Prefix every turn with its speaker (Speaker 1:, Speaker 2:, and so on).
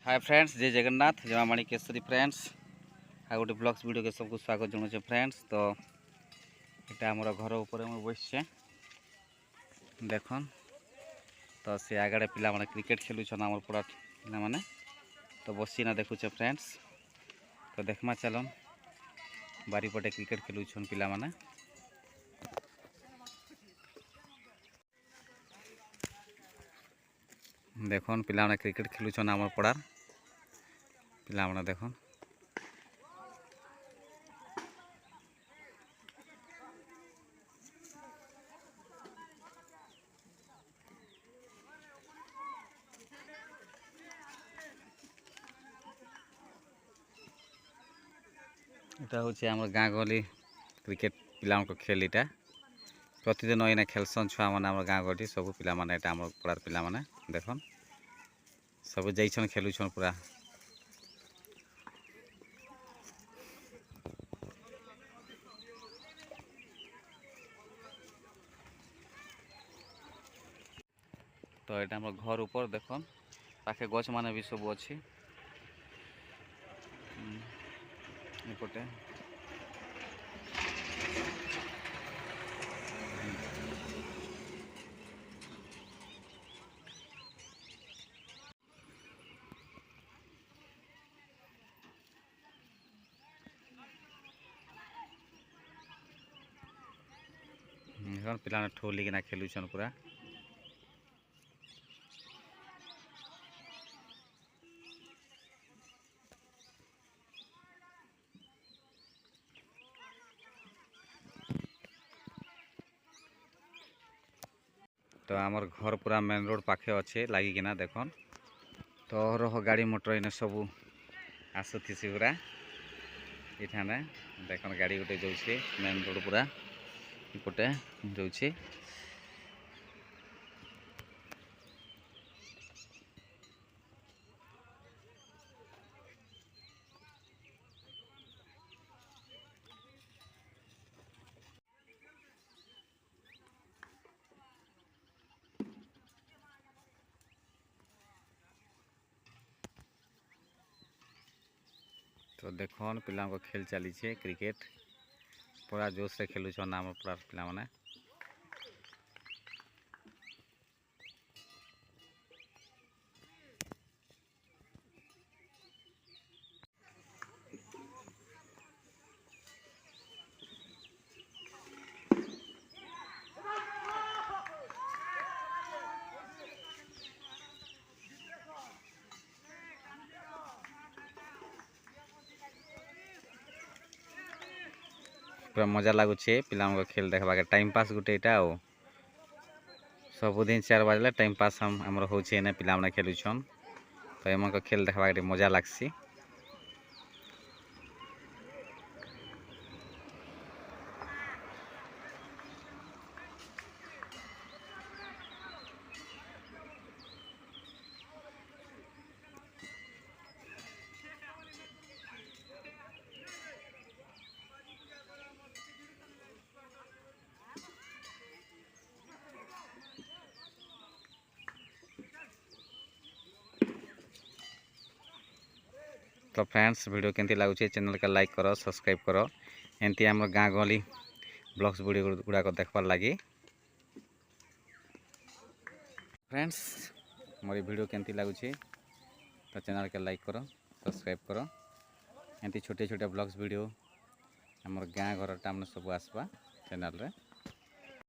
Speaker 1: Hi friends, जय जगन्नाथ, जय Manikeshwari friends. आ गोटे ब्लॉग्स वीडियो के सबको स्वागत जनाऊे फ्रेंड्स। तो यहाँ आम घर उपर बसचे देखन। तो से आगड़े पिला माने क्रिकेट खेलुछन आमर पड़ा पिला माने। तो बसीना देखुचे फ्रेंड्स। तो देखमा चलन बारीपटे क्रिकेट खेलुछन पिला माने। देखन पिला माने क्रिकेट खेलुछन आमर पड़ा पिला माने देखन। এটা হচ্ছে আমার গাঁ গহলি ক্রিকেট পিলাମାନଙ୍କ খেল। এটা প্রতিদিন এনে খেলসন ছুয়া মানে আমার গাঁ গহলি সবু পিলা মানে। এটা আমার পড়ার পিলা মানে দেখুন সবু যাইছন খেলুছন পুরা। তো এটা আমার ঘর উপর দেখুন, পাখে গছ মানে বি সবু ଅଛି এপটে। এখন ପିଲାମାନେ ଠୋଲିକିନା ଖେଲୁଛନ୍ ପୁରା। तो आमर घर पूरा मेन रोड पाखे अच्छे लगिकिना देखन। तो रह गाड़ी मोटर इन सब आसुथी पूरा इठाने देखन। गाड़ी गोटे जाऊँगी मेन रोड पूरा इपटे जाऊँगी। तो देखन पिला खेल चली क्रिकेट पूरा जोश से खेलुछन आम पूरा पिला माने। पूरा मजा लगुचे पिला खेल देखा के। टाइम पास गुटे यहाँ सबुदिन 4 बजले टाइम पास हमर होचे ने पिला माने खेलुछन। तो एम खेल देखा के मजा लागसी। तो फ्रेंड्स वीडियो केमती लगुचे चैनल के लाइक करो, सब्सक्राइब करो। एमती आम गाँ गहली ब्लॉग्स वीडियो गुड़ाक देखबार लगी। फ्रेंड्स मोर वीडियो केमती लगुचे तो चैनल के लाइक करो, सब्सक्राइब करो। एमती छोटे छोटे ब्लॉग्स वीडियो आम गाँ घर टाइम सब आसवा चैनल रे।